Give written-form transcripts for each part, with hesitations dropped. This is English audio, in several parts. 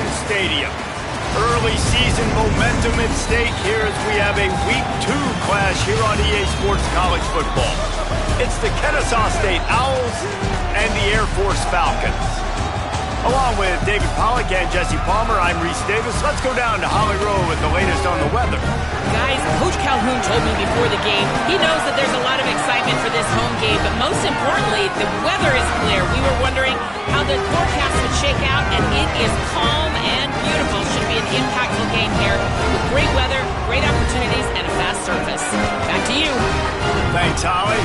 Falcons Stadium. Early season momentum at stake here as we have a Week 2 clash here on EA Sports College Football. It's the Kennesaw State Owls and the Air Force Falcons. Along with David Pollack and Jesse Palmer, I'm Reese Davis. Let's go down to Holly Rowe with the latest on the weather. Guys, Coach Calhoun told me before the game he knows that there's a lot of excitement for this home game, but most importantly, the weather is clear. We were wondering how the forecast would shake out, and it is calm and beautiful. Should be an impactful game here with great weather, great opportunities, and a fast surface. Back to you. Thanks, Holly.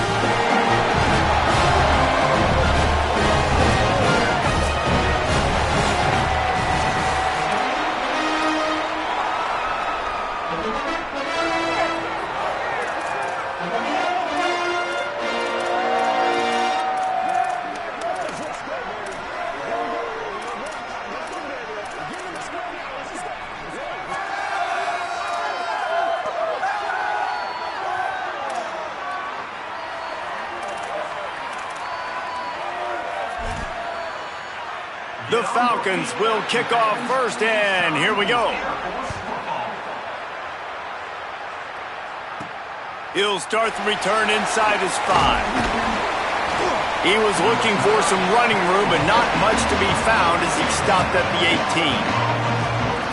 The Falcons will kick off first, and here we go. He'll start the return inside his 5. He was looking for some running room, but not much to be found as he stopped at the 18.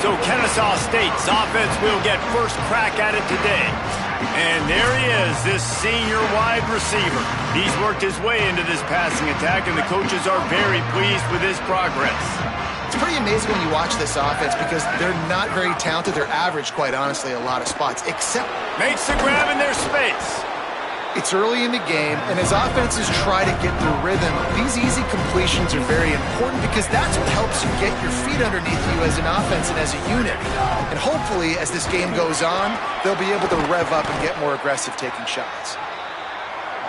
So Kennesaw State's offense will get first crack at it today. And there he is, this senior wide receiver. He's worked his way into this passing attack, and the coaches are very pleased with his progress. It's pretty amazing when you watch this offense because they're not very talented. They're average, quite honestly, a lot of spots, except... Makes the grab in their space. It's early in the game, and as offenses try to get their rhythm, these easy completions are very important because that's what helps you get your feet underneath you as an offense and as a unit. And hopefully, as this game goes on, they'll be able to rev up and get more aggressive taking shots.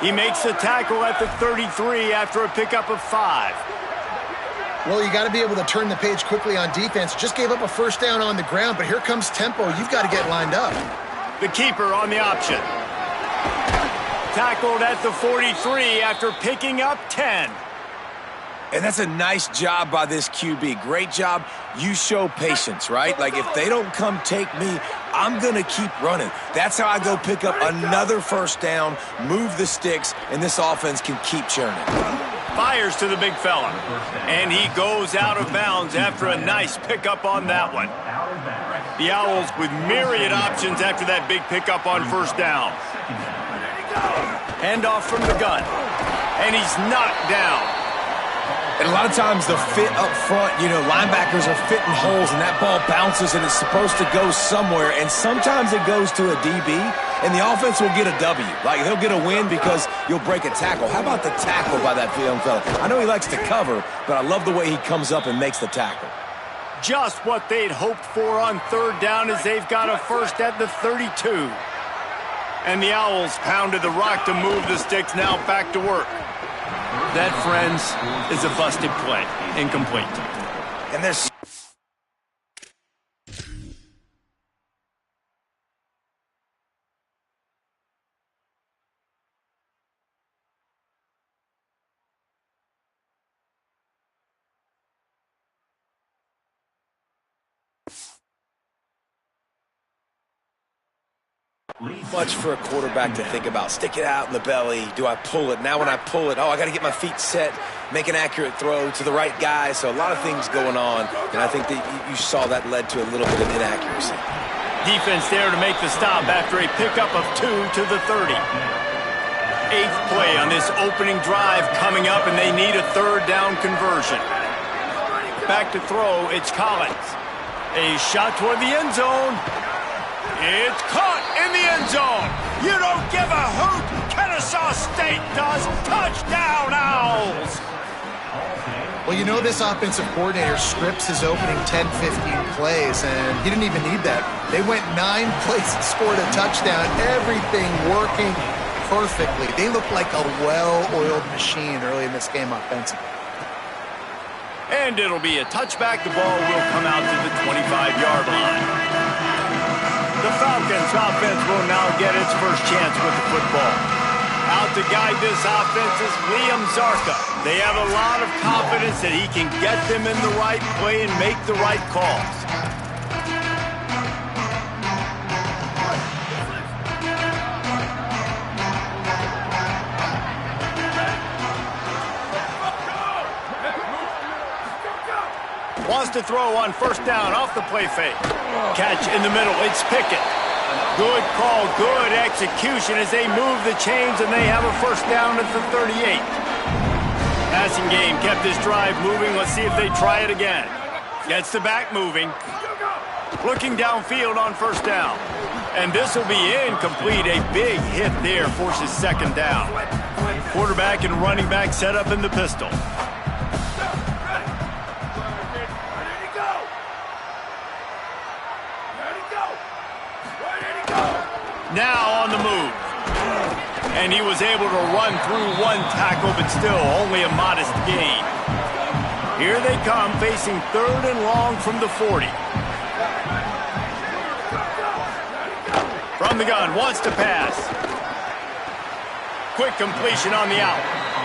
He makes the tackle at the 33 after a pickup of 5. Well, you got to be able to turn the page quickly on defense. Just gave up a first down on the ground, but here comes tempo. You've got to get lined up. The keeper on the option. Tackled at the 43 after picking up 10. And that's a nice job by this QB. Great job. You show patience, right? Like, if they don't come take me, I'm going to keep running. That's how I go pick up another first down, move the sticks, and this offense can keep churning. Fires to the big fella. And he goes out of bounds after a nice pickup on that one. The Owls with myriad options after that big pickup on first down. Handoff from the gun. And he's knocked down. And a lot of times the fit up front, you know, linebackers are fitting holes and that ball bounces and it's supposed to go somewhere. And sometimes it goes to a DB and the offense will get a W. Like, they'll get a win because you'll break a tackle. How about the tackle by that young fella? I know he likes to cover, but I love the way he comes up and makes the tackle. Just what they'd hoped for on third down as they've got a first at the 32. And the Owls pounded the rock to move the sticks, now back to work. That, friends, is a busted play. Incomplete. And there's... much for a quarterback to think about. Stick it out in the belly. Do I pull it? Now when I pull it, I got to get my feet set, make an accurate throw to the right guy. So a lot of things going on, and I think that you saw that led to a little bit of inaccuracy. Defense there to make the stop after a pickup of 2 to the 30. 8th play on this opening drive coming up, and they need a third down conversion. Back to throw, it's Collins. A shot toward the end zone. It's caught in the end zone. You don't give a hoot. Kennesaw State does. Touchdown, Owls. Well, you know this offensive coordinator scripts his opening 10, 15 plays, and he didn't even need that. They went 9 plays and scored a touchdown. Everything working perfectly. They look like a well-oiled machine early in this game offensively. And it'll be a touchback. The ball will come out to the 25-yard line. The Falcons offense will now get its first chance with the football. Out to guide this offense is Liam Zarka. They have a lot of confidence that he can get them in the right play and make the right calls. Wants to throw on first down off the play fake. Catch in the middle. It's Pickett. Good call, good execution as they move the chains, and they have a first down at the 38. Passing game kept this drive moving. Let's see if they try it again. Gets the back moving. Looking downfield on first down. And this will be incomplete. A big hit there forces second down. Quarterback and running back set up in the pistol. Now on the move. And he was able to run through one tackle, but still only a modest gain. Here they come, facing third and long from the 40. From the gun, wants to pass. Quick completion on the out.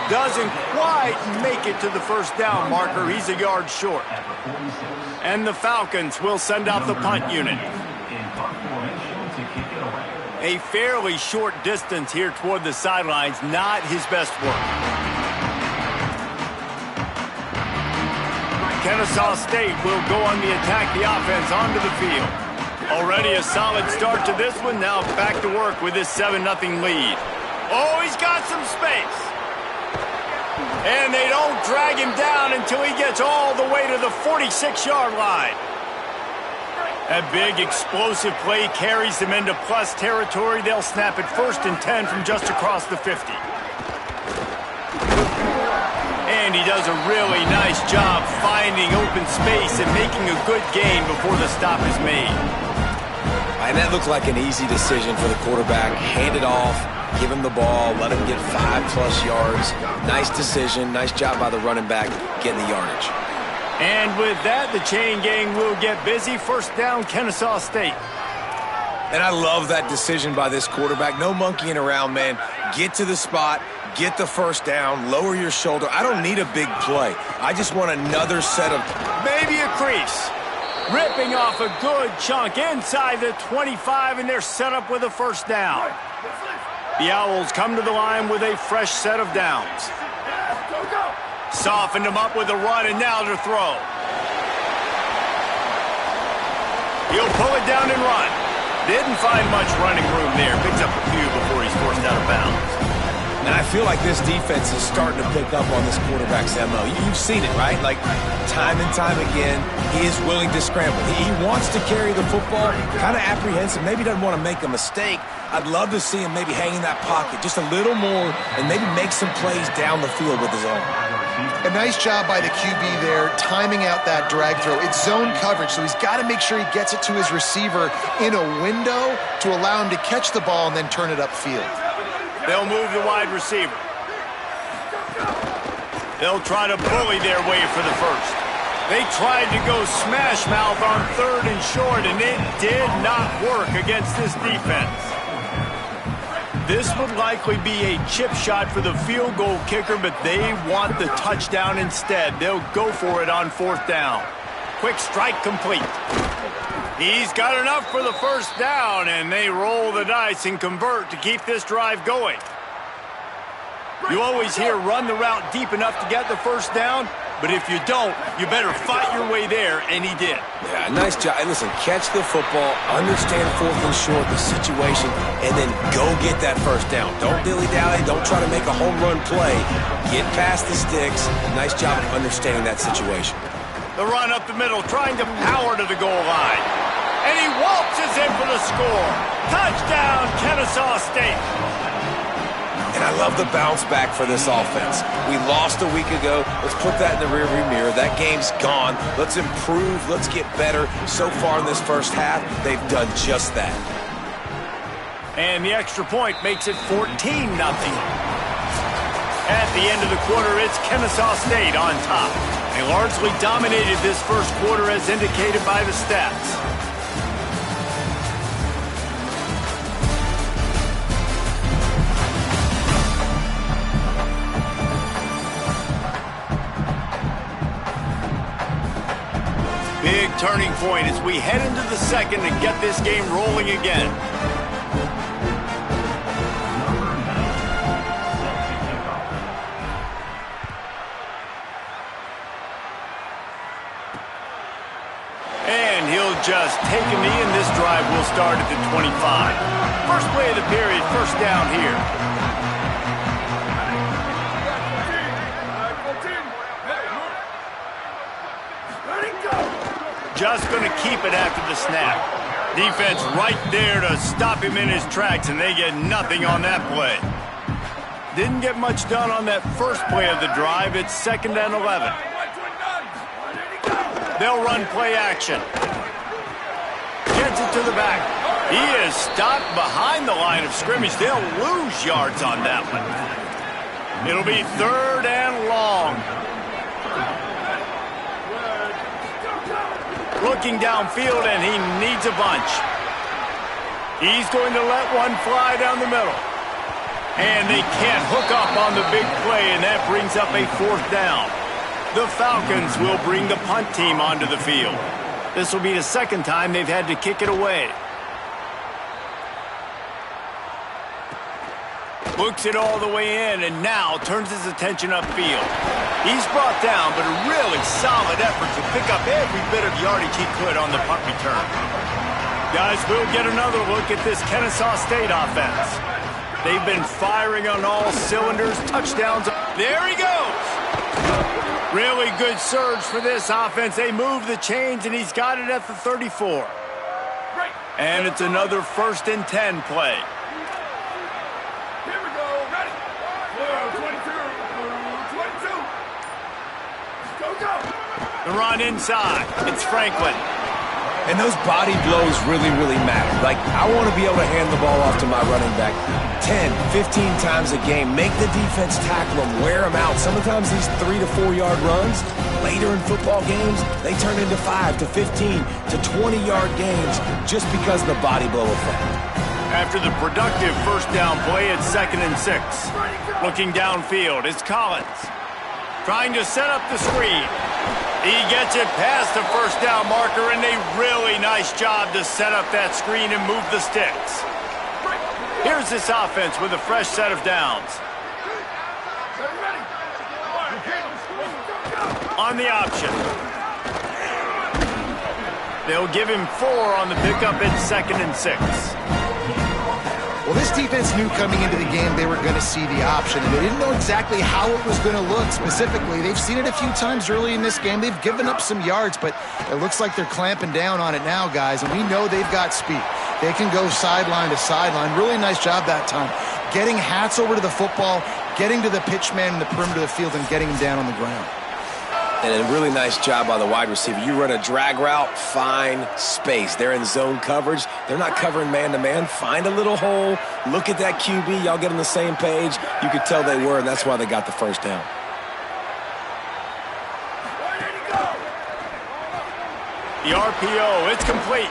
Doesn't quite make it to the first down marker. He's a yard short. And the Falcons will send out the punt unit. A fairly short distance here toward the sidelines, not his best work. Kennesaw State will go on the attack, the offense onto the field. Already a solid start to this one, now back to work with this 7-0 lead. Oh, he's got some space. And they don't drag him down until he gets all the way to the 46-yard line. That big explosive play carries them into plus territory. They'll snap it 1st and 10 from just across the 50. And he does a really nice job finding open space and making a good gain before the stop is made. And that looked like an easy decision for the quarterback. Hand it off, give him the ball, let him get 5+ yards. Nice decision, nice job by the running back getting the yardage. And with that, the chain gang will get busy. First down, Kennesaw State. And I love that decision by this quarterback. No monkeying around, man. Get to the spot, get the first down, lower your shoulder. I don't need a big play. I just want another set of... Maybe a crease. Ripping off a good chunk inside the 25, and they're set up with a first down. The Owls come to the line with a fresh set of downs. Softened him up with a run, and now to throw. He'll pull it down and run. Didn't find much running room there. Picks up a few before he's forced out of bounds. And I feel like this defense is starting to pick up on this quarterback's MO. You've seen it, right? Like, time and time again, he is willing to scramble. He wants to carry the football, kind of apprehensive, maybe doesn't want to make a mistake. I'd love to see him maybe hang in that pocket just a little more and maybe make some plays down the field with his own. A nice job by the QB there, timing out that drag throw. It's zone coverage, so he's got to make sure he gets it to his receiver in a window to allow him to catch the ball and then turn it upfield. They'll move the wide receiver. They'll try to bully their way for the first. They tried to go smash mouth on 3rd and short, and it did not work against this defense. This would likely be a chip shot for the field goal kicker, but they want the touchdown instead. They'll go for it on 4th down. Quick strike complete. He's got enough for the first down, and they roll the dice and convert to keep this drive going. You always hear run the route deep enough to get the first down, but if you don't, you better fight your way there, and he did. Yeah, nice job. And listen, catch the football, understand 4th and short, the situation, and then go get that first down. Don't dilly-dally. Don't try to make a home run play. Get past the sticks. Nice job of understanding that situation. The run up the middle, trying to power to the goal line. And he waltzes in for the score. Touchdown, Kennesaw State. And I love the bounce back for this offense. We lost a week ago. Let's put that in the rearview mirror. That game's gone. Let's improve. Let's get better. So far in this first half, they've done just that. And the extra point makes it 14-0. At the end of the quarter, it's Kennesaw State on top. They largely dominated this first quarter as indicated by the stats. turning point as we head into the second and get this game rolling again. And he'll just take a knee, and this drive will start at the 25. First play of the period, first down here. Just going to keep it after the snap. Defense right there to stop him in his tracks, and they get nothing on that play. Didn't get much done on that first play of the drive. It's 2nd and 11. They'll run play action. Gets it to the back. He is stopped behind the line of scrimmage. They'll lose yards on that one. It'll be 3rd and long. Looking downfield, and he needs a bunch. He's going to let one fly down the middle. And they can't hook up on the big play, and that brings up a 4th down. The Falcons will bring the punt team onto the field. This will be the 2nd time they've had to kick it away. Looks it all the way in, and now turns his attention upfield. He's brought down, but a really solid effort to pick up every bit of yardage he could on the punt return. Guys, we'll get another look at this Kennesaw State offense. They've been firing on all cylinders, touchdowns. There he goes! Really good surge for this offense. They move the chains, and he's got it at the 34. And it's another 1st and 10 play. The run inside. It's Franklin. And those body blows really, really matter. Like, I want to be able to hand the ball off to my running back 10, 15 times a game. Make the defense tackle them, wear them out. Sometimes these 3 to 4 yard runs, later in football games, they turn into 5 to 15 to 20 yard gains just because of the body blow effect. After the productive first down play, it's 2nd and 6. Looking downfield, it's Collins. Trying to set up the screen. He gets it past the first down marker, and a really nice job to set up that screen and move the sticks. Here's this offense with a fresh set of downs. On the option. They'll give him 4 on the pickup at 2nd and 6. Well, this defense knew coming into the game they were going to see the option, and they didn't know exactly how it was going to look specifically. They've seen it a few times early in this game. They've given up some yards, but it looks like they're clamping down on it now, guys, and we know they've got speed. They can go sideline to sideline. Really nice job that time. Getting Hats over to the football, getting to the pitch man in the perimeter of the field, and getting him down on the ground. And a really nice job by the wide receiver. You run a drag route, find space. They're in zone coverage. They're not covering man-to-man. Find a little hole. Look at that QB. Y'all get on the same page. You could tell they were, and that's why they got the first down. The RPO, it's complete.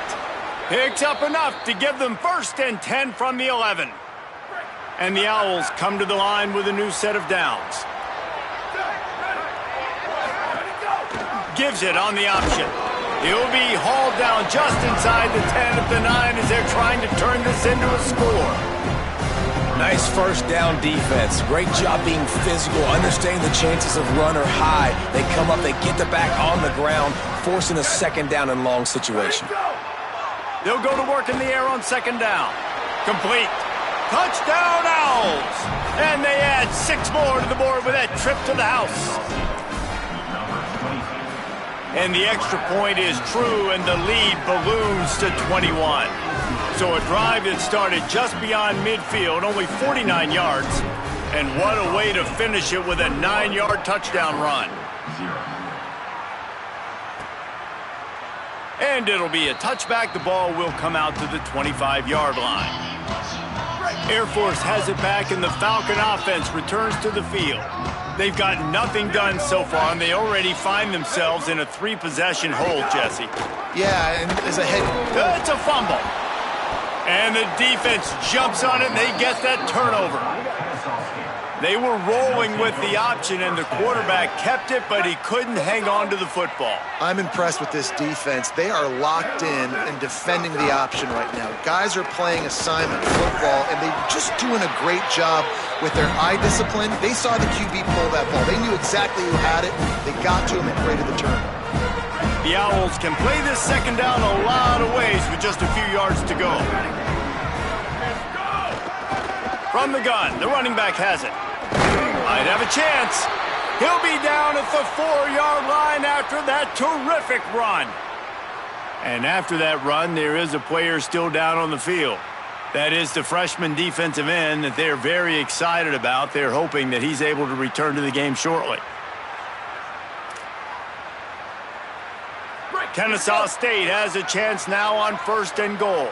Picks up enough to give them 1st and 10 from the 11. And the Owls come to the line with a new set of downs. Gives it on the option. He'll be hauled down just inside the 10 at the 9 as they're trying to turn this into a score. Nice first down defense. Great job being physical, understanding the chances of run or high. They come up, they get the back on the ground, forcing a 2nd down and long situation. They'll go to work in the air on 2nd down. Complete. Touchdown Owls! And they add 6 more to the board with that trip to the house. And the extra point is true, and the lead balloons to 21. So a drive that started just beyond midfield, only 49 yards. And what a way to finish it with a 9-yard touchdown run. And it'll be a touchback. The ball will come out to the 25-yard line. Air Force has it back, and the Falcon offense returns to the field. They've got nothing done so far, and they already find themselves in a 3-possession hole, Jesse. Yeah, and as a head... It's a fumble. And the defense jumps on it, and they get that turnover. They were rolling with the option, and the quarterback kept it, but he couldn't hang on to the football. I'm impressed with this defense. They are locked in and defending the option right now. Guys are playing assignment football, and they're just doing a great job with their eye discipline. They saw the QB pull that ball. They knew exactly who had it. They got to him and created the turnover. The Owls can play this second down a lot of ways with just a few yards to go. From the gun, the running back has it. Might have a chance. He'll be down at the 4-yard line after that terrific run. And after that run, there is a player still down on the field. That is the freshman defensive end that they're very excited about. They're hoping that he's able to return to the game shortly. Kennesaw State has a chance now on 1st and goal.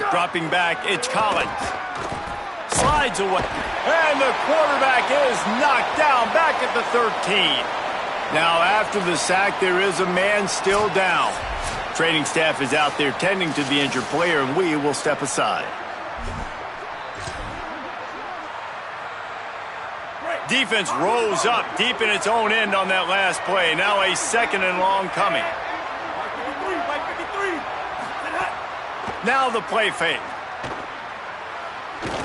Dropping back, it's Collins. Slides away. And the quarterback is knocked down back at the 13. Now after the sack, there is a man still down. Training staff is out there tending to the injured player, and we will step aside. Defense rose up deep in its own end on that last play. Now a 2nd and long coming. Now the play fake.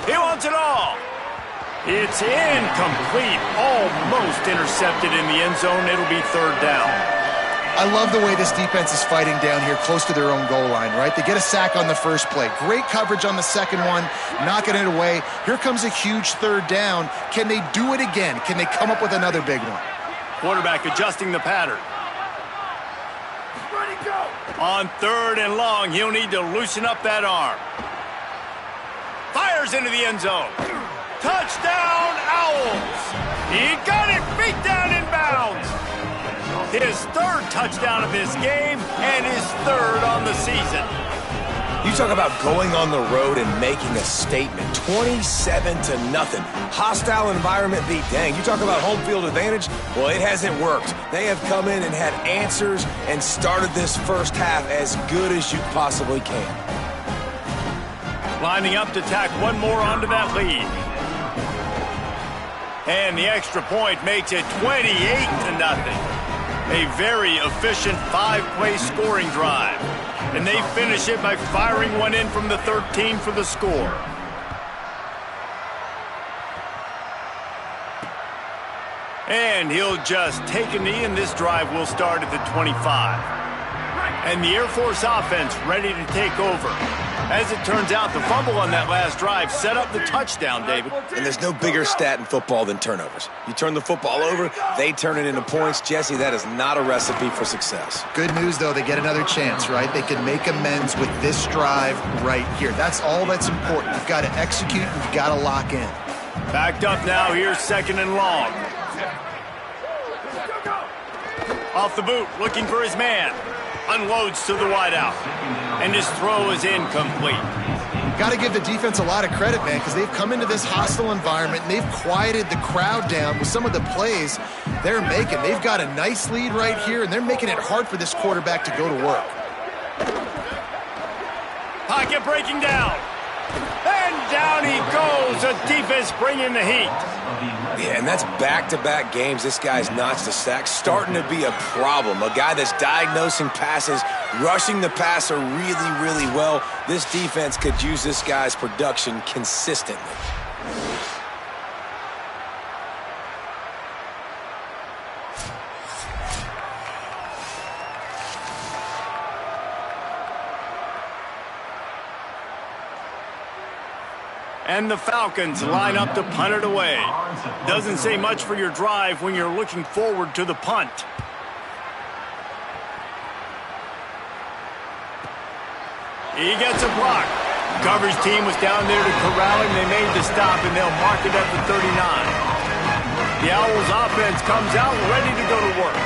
He wants it all. It's incomplete. Almost intercepted in the end zone. It'll be 3rd down. I love the way this defense is fighting down here close to their own goal line, right? They get a sack on the first play. Great coverage on the second one, knocking it away. Here comes a huge 3rd down. Can they do it again? Can they come up with another big one? Quarterback adjusting the pattern. On 3rd and long, he'll need to loosen up that arm. Fires into the end zone. Touchdown, Owls. He got it, feet down in bounds. His 3rd touchdown of this game and his 3rd on the season. You talk about going on the road and making a statement. 27-0. Hostile environment be dang. You talk about home field advantage? Well, it hasn't worked. They have come in and had answers and started this first half as good as you possibly can. Lining up to tack one more onto that lead. And the extra point makes it 28-0. A very efficient 5-play scoring drive. And they finish it by firing one in from the 13 for the score. And he'll just take a knee, and this drive will start at the 25. And the Air Force offense ready to take over. As it turns out, the fumble on that last drive set up the touchdown, David. And there's no bigger stat in football than turnovers. You turn the football over, they turn it into points. Jesse, that is not a recipe for success. Good news, though, they get another chance, right? They can make amends with this drive right here. That's all that's important. You've got to execute, and you've got to lock in. Backed up now, here's 2nd and long. Off the boot, looking for his man. Unloads to the wideout. And his throw is incomplete. Got to give the defense a lot of credit, man, because they've come into this hostile environment and they've quieted the crowd down with some of the plays they're making. They've got a nice lead right here, and they're making it hard for this quarterback to go to work. Pocket breaking down. And down he goes. The defense bringing the heat. Yeah, and that's back-to-back games. This guy's notched a sack, starting to be a problem. A guy that's diagnosing passes, rushing the passer really, really well. This defense could use this guy's production consistently. And the Falcons line up to punt it away. Doesn't say much for your drive when you're looking forward to the punt. He gets a block. Coverage team was down there to corral him. They made the stop, and they'll mark it at the 39. The Owls offense comes out ready to go to work.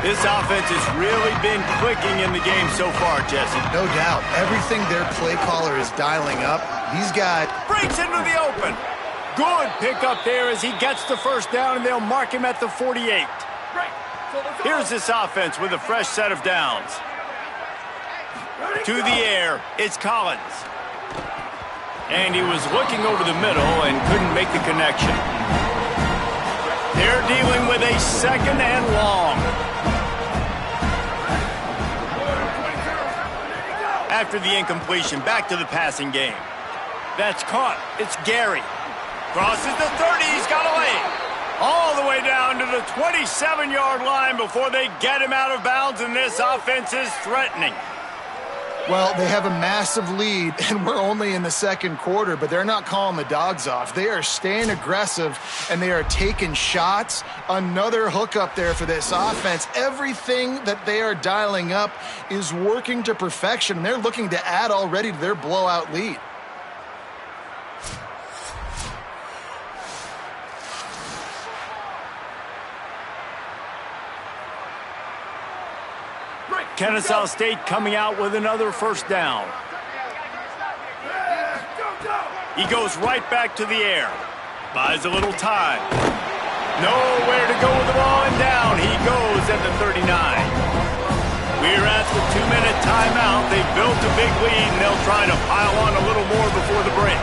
This offense has really been clicking in the game so far, Jesse. No doubt. Everything their play caller is dialing up, these guys... Breaks into the open. Good pickup there as he gets the first down, and they'll mark him at the 48. Here's this offense with a fresh set of downs. To the air, it's Collins. And he was looking over the middle and couldn't make the connection. They're dealing with a second and long. After the incompletion, back to the passing game. That's caught. It's Gary. Crosses the 30. He's got away. All the way down to the 27-yard line before they get him out of bounds, and this offense is threatening. Well, they have a massive lead, and we're only in the second quarter, but they're not calling the dogs off. They are staying aggressive, and they are taking shots. Another hook up there for this offense. Everything that they are dialing up is working to perfection. They're looking to add already to their blowout lead. Kennesaw State coming out with another first down. He goes right back to the air. Buys a little time. Nowhere to go with the ball, and down he goes at the 39. We're at the 2-minute timeout. They've built a big lead, and they'll try to pile on a little more before the break.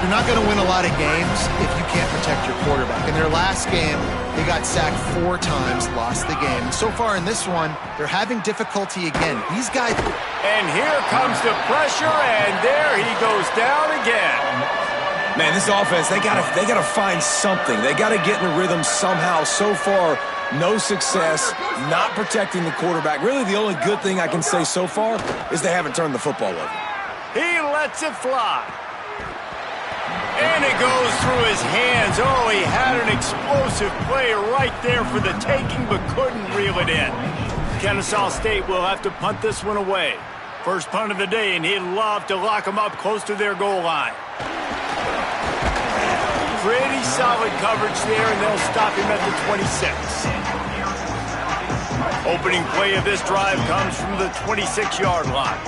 You're not going to win a lot of games if you can't protect your quarterback. In their last game, they got sacked 4 times, lost the game. And so far in this one, they're having difficulty again. These guys... And here comes the pressure, and there he goes down again. Man, this offense, they gotta find something. They gotta get in a rhythm somehow. So far, no success, not protecting the quarterback. Really, the only good thing I can say so far is they haven't turned the football over. He lets it fly. And it goes through his hands. Oh, he had an explosive play right there for the taking, but couldn't reel it in. Kennesaw State will have to punt this one away. First punt of the day, and he'd love to lock them up close to their goal line. Pretty solid coverage there, and they'll stop him at the 26. Opening play of this drive comes from the 26-yard line.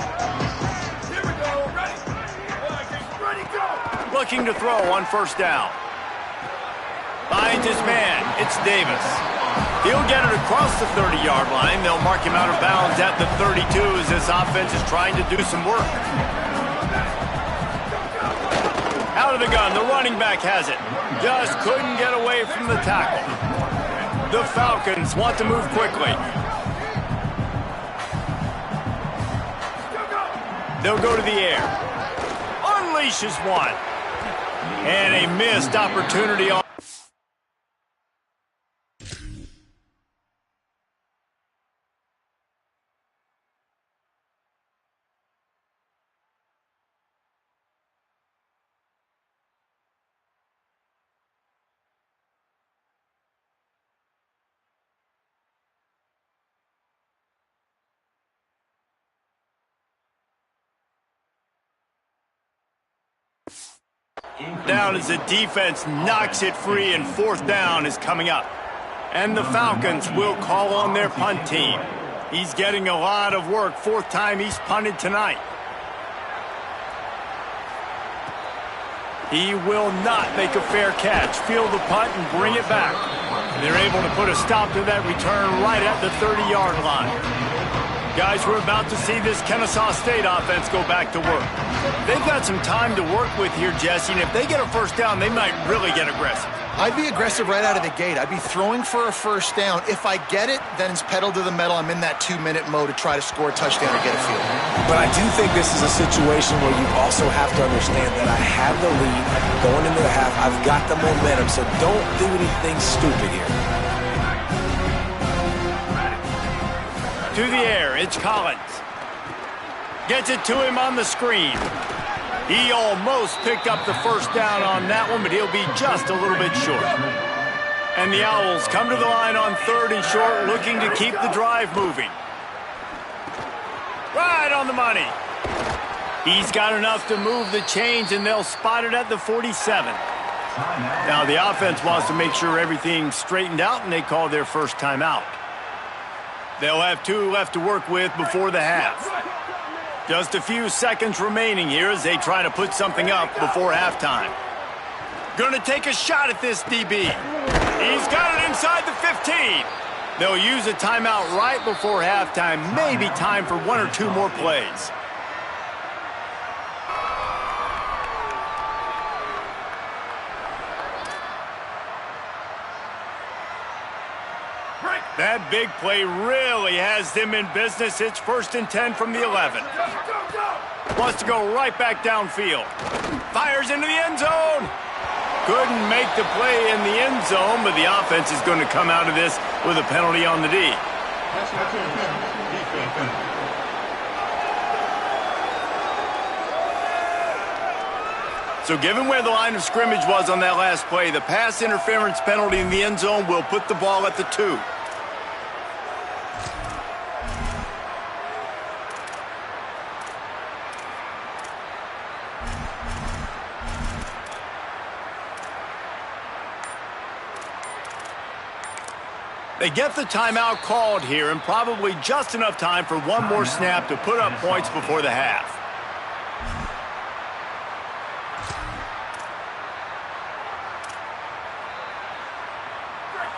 Looking to throw on first down. Finds his man. It's Davis. He'll get it across the 30-yard line. They'll mark him out of bounds at the 32 as this offense is trying to do some work. Out of the gun. The running back has it. Just couldn't get away from the tackle. The Falcons want to move quickly. They'll go to the air. Unleashes one. And a missed opportunity on. Down as the defense knocks it free, and fourth down is coming up. And the Falcons will call on their punt team. He's getting a lot of work. 4th time he's punted tonight. He will not make a fair catch. Field the punt and bring it back. They're able to put a stop to that return right at the 30-yard line. Guys, we're about to see this Kennesaw State offense go back to work. They've got some time to work with here, Jesse, and if they get a first down, they might really get aggressive. I'd be aggressive right out of the gate. I'd be throwing for a first down. If I get it, then it's pedal to the metal. I'm in that 2-minute mode to try to score a touchdown or get a field. But I do think this is a situation where you also have to understand that I have the lead going into the half. I've got the momentum, so don't do anything stupid here. To the air, it's Collins. Gets it to him on the screen. He almost picked up the first down on that one, but he'll be just a little bit short. And the Owls come to the line on 3rd and short, looking to keep the drive moving. Right on the money. He's got enough to move the chains, and they'll spot it at the 47. Now the offense wants to make sure everything's straightened out, and they call their first timeout. They'll have 2 left to work with before the half. Just a few seconds remaining here as they try to put something up before halftime. Gonna take a shot at this DB. He's got it inside the 15. They'll use a timeout right before halftime. Maybe time for 1 or 2 more plays. That big play really has them in business. It's 1st and 10 from the 11. Wants to go right back downfield. Fires into the end zone. Couldn't make the play in the end zone, but the offense is going to come out of this with a penalty on the D. So given where the line of scrimmage was on that last play, the pass interference penalty in the end zone will put the ball at the 2. They get the timeout called here, and probably just enough time for one more snap to put up points before the half.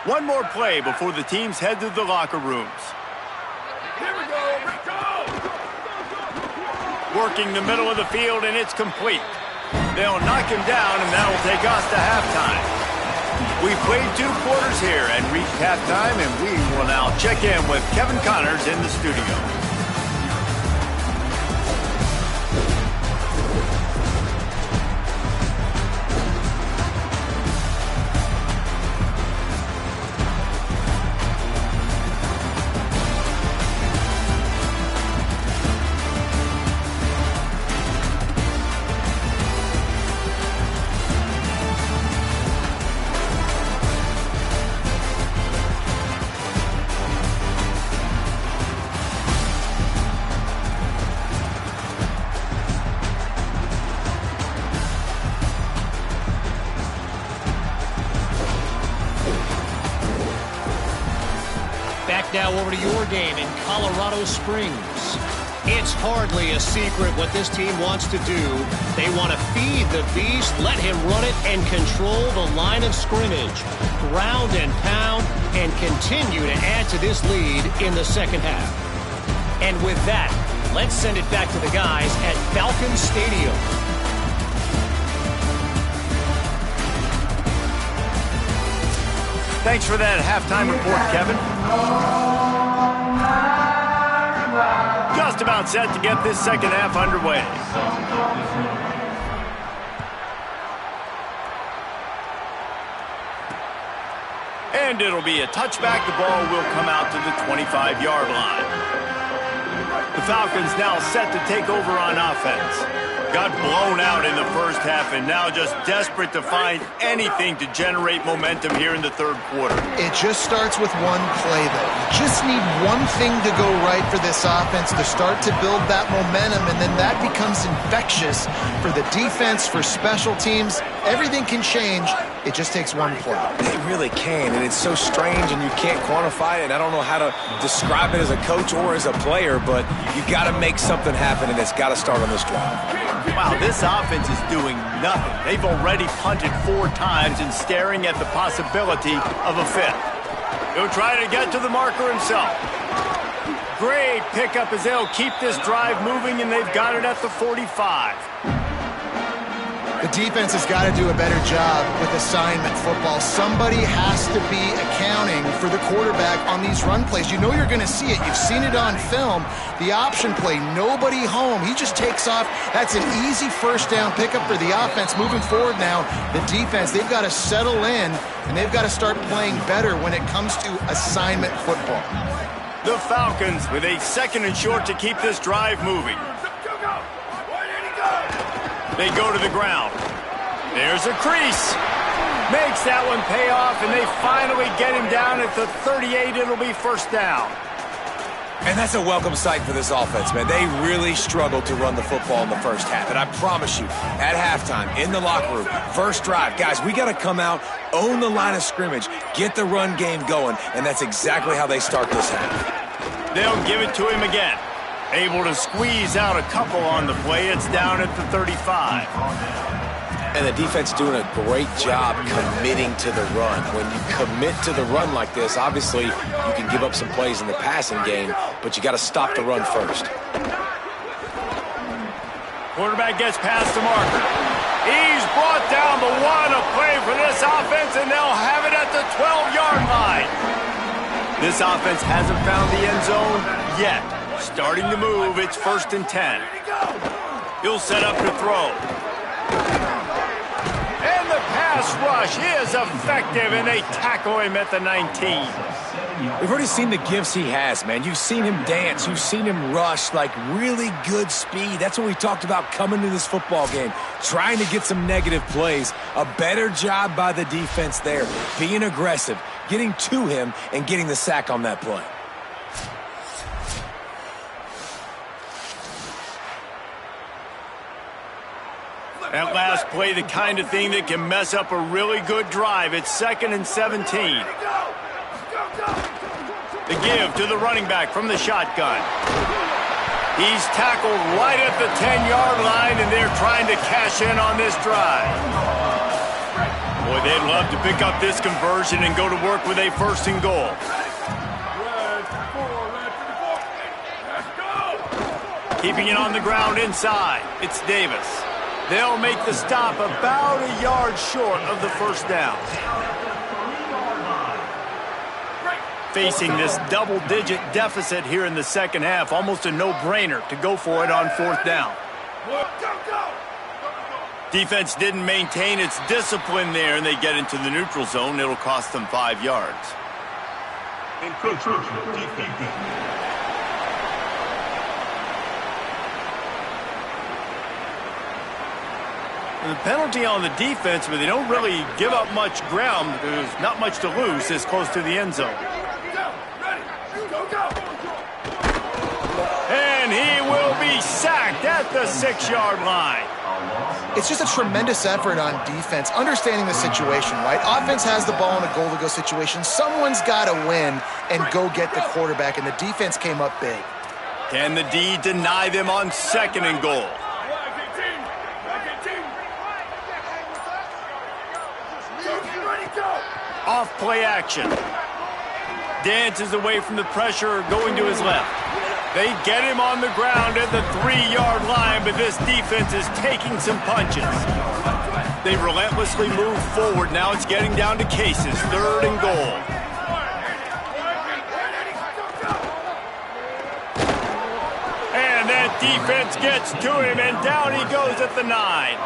One more play before the teams head to the locker rooms. Here we go. Working the middle of the field, and it's complete. They'll knock him down, and that'll take us to halftime. We've played 2 quarters here and reached halftime, and we will now check in with Kevin Connors in the studio. Now over to your game in Colorado Springs. It's hardly a secret what this team wants to do. They want to feed the beast, let him run it, and control the line of scrimmage. Ground and pound, and continue to add to this lead in the second half. And with that, let's send it back to the guys at Falcon Stadium. Thanks for that halftime report, Kevin. Just about set to get this second half underway. And it'll be a touchback. The ball will come out to the 25-yard line. The Falcons now set to take over on offense. Got blown out in the first half and now just desperate to find anything to generate momentum here in the third quarter. It just starts with one play, though. You just need one thing to go right for this offense to start to build that momentum, and then that becomes infectious for the defense, for special teams. Everything can change. It just takes one play. It really can, and it's so strange, and you can't quantify it. I don't know how to describe it as a coach or as a player, but you got to make something happen, and it's got to start on this drive. Wow, this offense is doing nothing. They've already punted 4 times and staring at the possibility of a 5th. He'll try to get to the marker himself. Great pickup as they'll keep this drive moving, and they've got it at the 45. The defense has got to do a better job with assignment football. Somebody has to be accounting for the quarterback on these run plays. You know you're going to see it. You've seen it on film. The option play, nobody home. He just takes off. That's an easy first down pickup for the offense. Moving forward now, the defense, they've got to settle in, and they've got to start playing better when it comes to assignment football. The Falcons with a 2nd and short to keep this drive moving. They go to the ground. There's a crease. Makes that one pay off, and they finally get him down at the 38. It'll be first down. And that's a welcome sight for this offense, man. They really struggled to run the football in the first half. And I promise you, at halftime, in the locker room, first drive, guys, we got to come out, own the line of scrimmage, get the run game going, and that's exactly how they start this half. They'll give it to him again. Able to squeeze out a couple on the play. It's down at the 35. And the defense doing a great job committing to the run. When you commit to the run like this, obviously you can give up some plays in the passing game, but you got to stop the run first. Quarterback gets past the marker. He's brought down, but what a play for this offense, and they'll have it at the 12-yard line. This offense hasn't found the end zone yet. Starting to move, it's 1st and 10. He'll set up to throw. And the pass rush is effective, and they tackle him at the 19. We've already seen the gifts he has, man. You've seen him dance. You've seen him rush, like really good speed. That's what we talked about coming to this football game, trying to get some negative plays. A better job by the defense there, being aggressive, getting to him, and getting the sack on that play. That last play, the kind of thing that can mess up a really good drive. It's 2nd and 17. The give to the running back from the shotgun. He's tackled right at the 10-yard line, and they're trying to cash in on this drive. Boy, they'd love to pick up this conversion and go to work with a 1st and goal. Keeping it on the ground inside. It's Davis. They'll make the stop about a yard short of the 1st down. Facing this double-digit deficit here in the 2nd half, almost a no-brainer to go for it on 4th down. Defense didn't maintain its discipline there, and they get into the neutral zone. It'll cost them 5 yards. The penalty on the defense, but they don't really give up much ground. There's not much to lose this close to the end zone. And he will be sacked at the 6-yard line. It's just a tremendous effort on defense, understanding the situation, right? Offense has the ball in a goal-to-go situation. Someone's got to win and go get the quarterback, and the defense came up big. Can the D deny them on 2nd and goal? Off play action. Dances away from the pressure, going to his left. They get him on the ground at the 3-yard line, but this defense is taking some punches. They relentlessly move forward. Now it's getting down to cases. 3rd and goal. And that defense gets to him, and down he goes at the 9.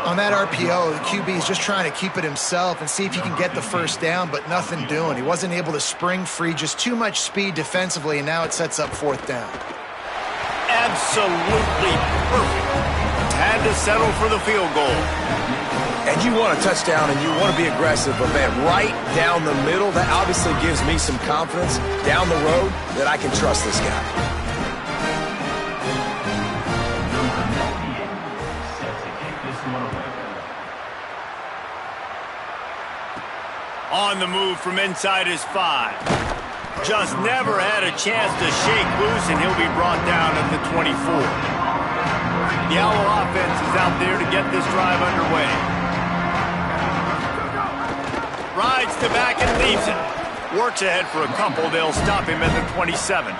On that RPO, the QB is just trying to keep it himself and see if he can get the 1st down, but nothing doing. He wasn't able to spring free, just too much speed defensively, and now it sets up 4th down. Absolutely perfect. Had to settle for the field goal. And you want a touchdown, and you want to be aggressive, but, man, right down the middle, that obviously gives me some confidence down the road that I can trust this guy. On the move from inside his 5. Just never had a chance to shake loose, and he'll be brought down at the 24. The Owl offense is out there to get this drive underway. Rides to back and leaves it. Works ahead for a couple. They'll stop him at the 27.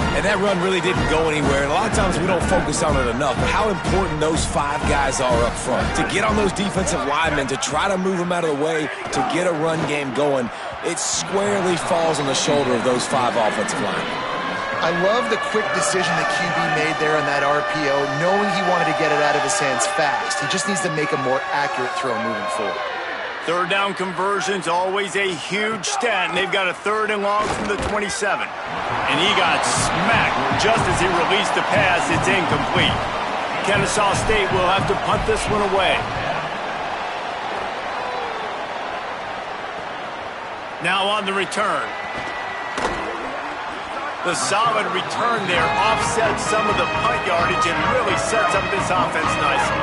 And that run really didn't go anywhere. And a lot of times we don't focus on it enough. But how important those 5 guys are up front. To get on those defensive linemen, to try to move them out of the way, to get a run game going, it squarely falls on the shoulder of those 5 offensive linemen. I love the quick decision the QB made there on that RPO, knowing he wanted to get it out of his hands fast. He just needs to make a more accurate throw moving forward. 3rd down conversion's always a huge stat, and they've got a 3rd and long from the 27. And he got smacked just as he released the pass. It's incomplete. Kennesaw State will have to punt this one away. Now on the return. The solid return there offsets some of the punt yardage and really sets up this offense nicely.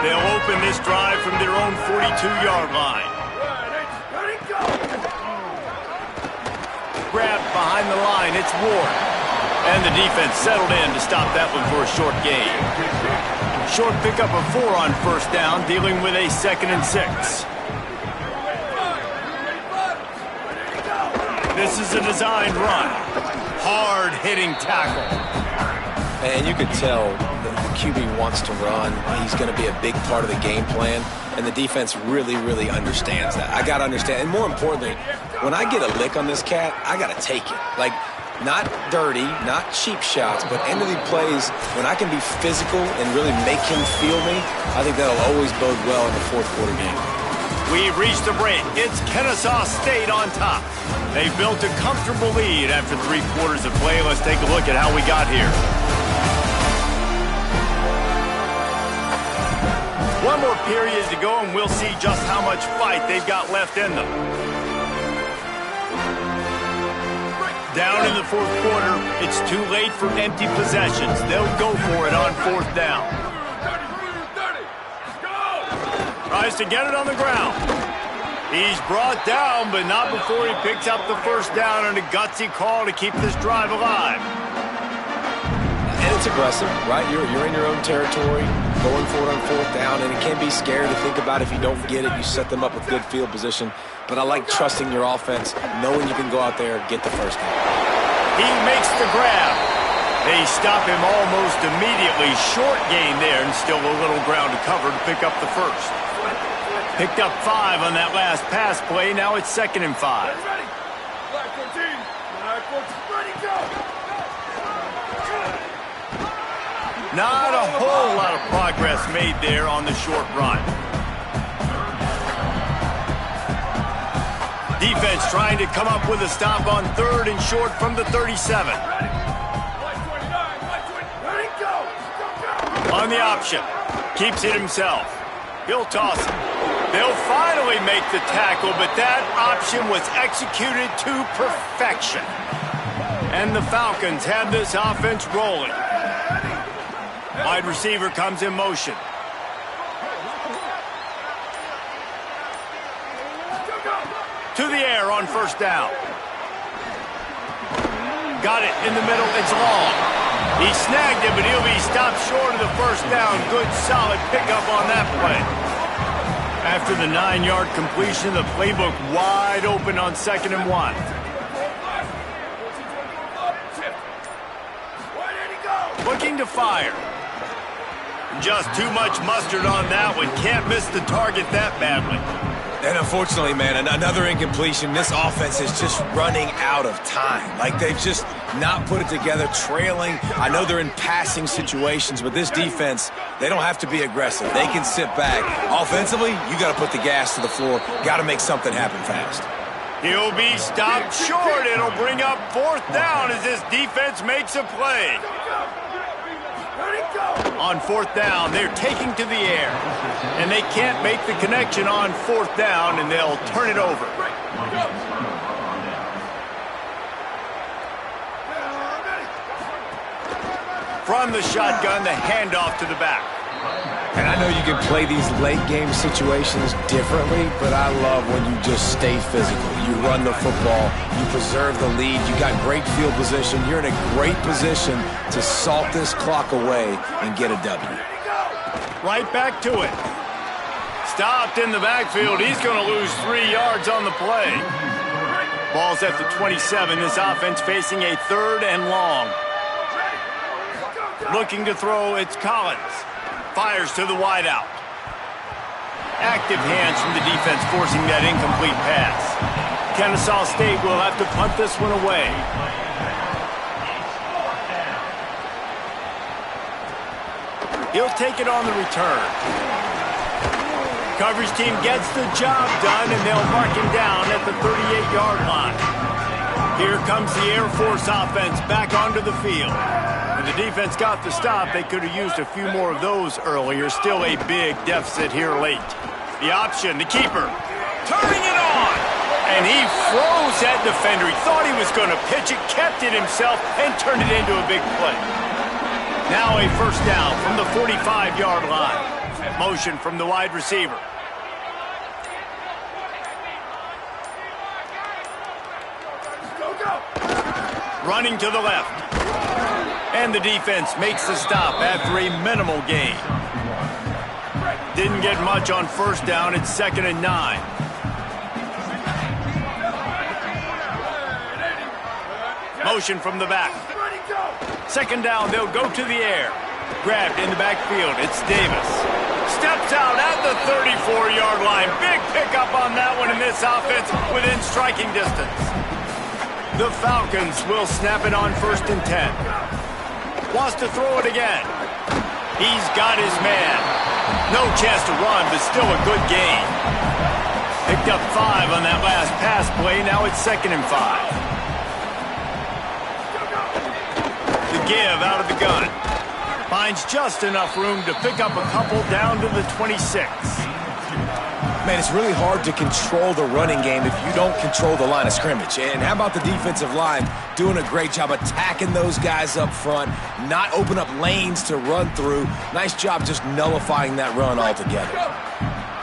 They'll open this drive from their own 42-yard line. Grabbed behind the line, it's Ward. And the defense settled in to stop that one for a short gain. Short pickup of 4 on 1st down, dealing with a 2nd and 6. This is a designed run. Hard-hitting tackle. And you could tell the QB wants to run. He's going to be a big part of the game plan. And the defense really, really understands that. I got to understand. And more importantly, when I get a lick on this cat, I got to take it. Like, not dirty, not cheap shots, but end of the plays, when I can be physical and really make him feel me, I think that'll always bode well in the fourth quarter game. We've reached the break. It's Kennesaw State on top. They've built a comfortable lead after 3 quarters of play. Let's take a look at how we got here. One more period to go, and we'll see just how much fight they've got left in them. Down in the fourth quarter, it's too late for empty possessions. They'll go for it on 4th down. Tries to get it on the ground. He's brought down, but not before he picks up the first down, and a gutsy call to keep this drive alive. And it's aggressive, right? You're in your own territory, going for it on 4th down, and it can be scary to think about if you don't get it. You set them up with good field position. But I like trusting your offense, knowing you can go out there and get the first down. He makes the grab. They stop him almost immediately. Short gain there, and still a little ground to cover to pick up the first. Picked up 5 on that last pass play. Now it's 2nd and 5. Black 14. Black 14. Ready, go. Not a whole lot of progress made there on the short run. Defense trying to come up with a stop on 3rd and short from the 37. On the option. Keeps it himself. He'll toss it. They'll finally make the tackle, but that option was executed to perfection. And the Falcons have this offense rolling. Wide receiver comes in motion. To the air on 1st down. Got it in the middle. It's long. He snagged it, but he'll be stopped short of the first down. Good, solid pickup on that play. After the 9-yard completion, the playbook wide open on 2nd and 1. Looking to fire. Just too much mustard on that one. Can't miss the target that badly. And unfortunately, man, another incompletion. This offense is just running out of time. Like, they've just not put it together, trailing. I know they're in passing situations, but this defense, they don't have to be aggressive. They can sit back. Offensively, you got to put the gas to the floor. Got to make something happen fast. He'll be stopped short. It'll bring up 4th down as this defense makes a play. On 4th down, they're taking to the air. And they can't make the connection on 4th down, and they'll turn it over. From the shotgun, the handoff to the back. And I know you can play these late-game situations differently, but I love when you just stay physical. You run the football, you preserve the lead, you got great field position. You're in a great position to salt this clock away and get a W. Right back to it. Stopped in the backfield. He's going to lose 3 yards on the play. Ball's at the 27. This offense facing a 3rd and long. Looking to throw, it's Collins. Fires to the wideout. Active hands from the defense forcing that incomplete pass. Kennesaw State will have to punt this one away. He'll take it on the return. Coverage team gets the job done, and they'll mark him down at the 38-yard line. Here comes the Air Force offense back onto the field. When the defense got the stop, they could have used a few more of those earlier. Still a big deficit here late. The option, the keeper, turning it on. And he froze that defender. He thought he was going to pitch it, kept it himself, and turned it into a big play. Now a 1st down from the 45-yard line. Motion from the wide receiver. Running to the left. And the defense makes the stop after a minimal gain. Didn't get much on 1st down. It's 2nd and 9. Motion from the back. 2nd down, they'll go to the air. Grabbed in the backfield. It's Davis. Steps out at the 34-yard line. Big pickup on that one, in this offense within striking distance. The Falcons will snap it on 1st and 10. Wants to throw it again. He's got his man. No chance to run, but still a good gain. Picked up 5 on that last pass play. Now it's 2nd and 5. The give out of the gun. Finds just enough room to pick up a couple down to the 26. Man, it's really hard to control the running game if you don't control the line of scrimmage. And how about the defensive line doing a great job attacking those guys up front, not open up lanes to run through. Nice job just nullifying that run altogether.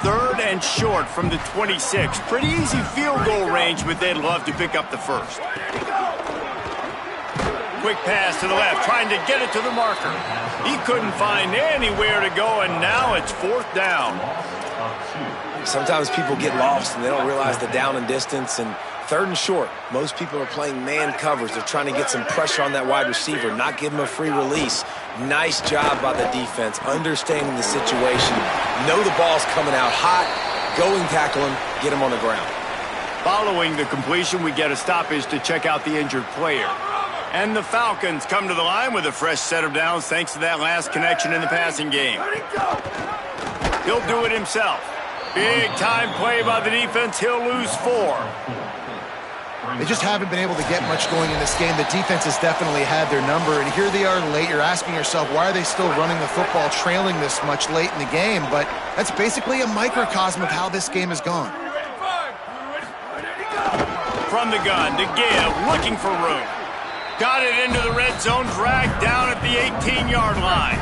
3rd and short from the 26. Pretty easy field goal range, but they'd love to pick up the first. Quick pass to the left, trying to get it to the marker. He couldn't find anywhere to go, and now it's 4th down. Sometimes people get lost and they don't realize the down and distance. And 3rd and short, most people are playing man covers. They're trying to get some pressure on that wide receiver, not give him a free release. Nice job by the defense, understanding the situation. Know the ball's coming out hot. Go and tackle him, get him on the ground. Following the completion, we get a stoppage to check out the injured player. And the Falcons come to the line with a fresh set of downs thanks to that last connection in the passing game. He'll do it himself. Big time play by the defense. He'll lose 4. They just haven't been able to get much going in this game. The defense has definitely had their number, and here they are late. You're asking yourself, why are they still running the football, trailing this much late in the game? But that's basically a microcosm of how this game has gone. From the gun to give, looking for room. Got it into the red zone, dragged down at the 18-yard line.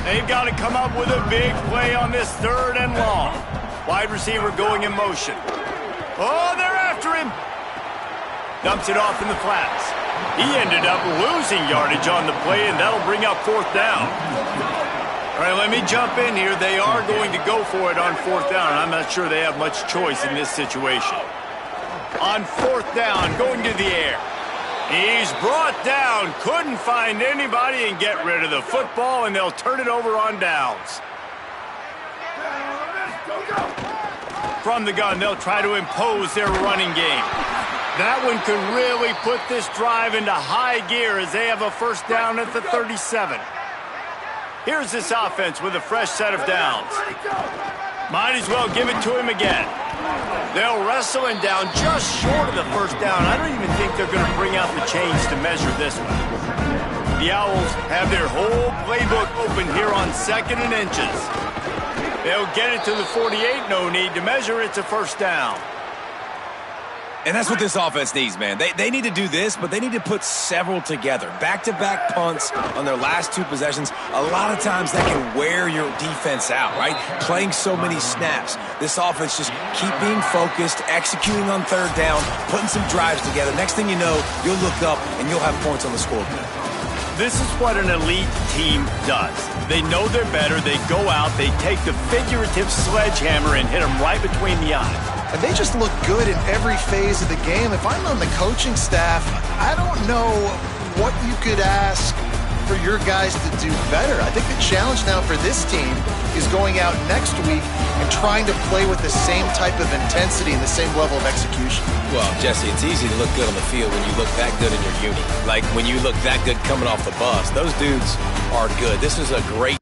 They've got to come up with a big play on this 3rd and long. Wide receiver going in motion. Oh, they're after him. Dumps it off in the flats. He ended up losing yardage on the play, and that'll bring up 4th down. All right, let me jump in here. They are going to go for it on 4th down. I'm not sure they have much choice in this situation. On 4th down, going to the air. He's brought down, couldn't find anybody and get rid of the football, and they'll turn it over on downs. From the gun, they'll try to impose their running game. That one could really put this drive into high gear as they have a 1st down at the 37. Here's this offense with a fresh set of downs. Might as well give it to him again. They'll wrestle him down just short of the 1st down. I don't even think they're going to bring out the chains to measure this one. The Owls have their whole playbook open here on 2nd and inches. They'll get it to the 48, no need to measure. It's a 1st down. And that's what this offense needs, man. They need to do this, but they need to put several together. Back-to-back punts on their last 2 possessions. A lot of times that can wear your defense out, right? Playing so many snaps. This offense just keep being focused, executing on 3rd down, putting some drives together. Next thing you know, you'll look up and you'll have points on the scoreboard. This is what an elite team does. They know they're better. They go out, they take the figurative sledgehammer and hit them right between the eyes. And they just look good in every phase of the game. If I'm on the coaching staff, I don't know what you could ask for your guys to do better. I think the challenge now for this team is going out next week and trying to play with the same type of intensity and the same level of execution. Well, Jesse, it's easy to look good on the field when you look that good in your uni. Like when you look that good coming off the bus. Those dudes are good. This is a great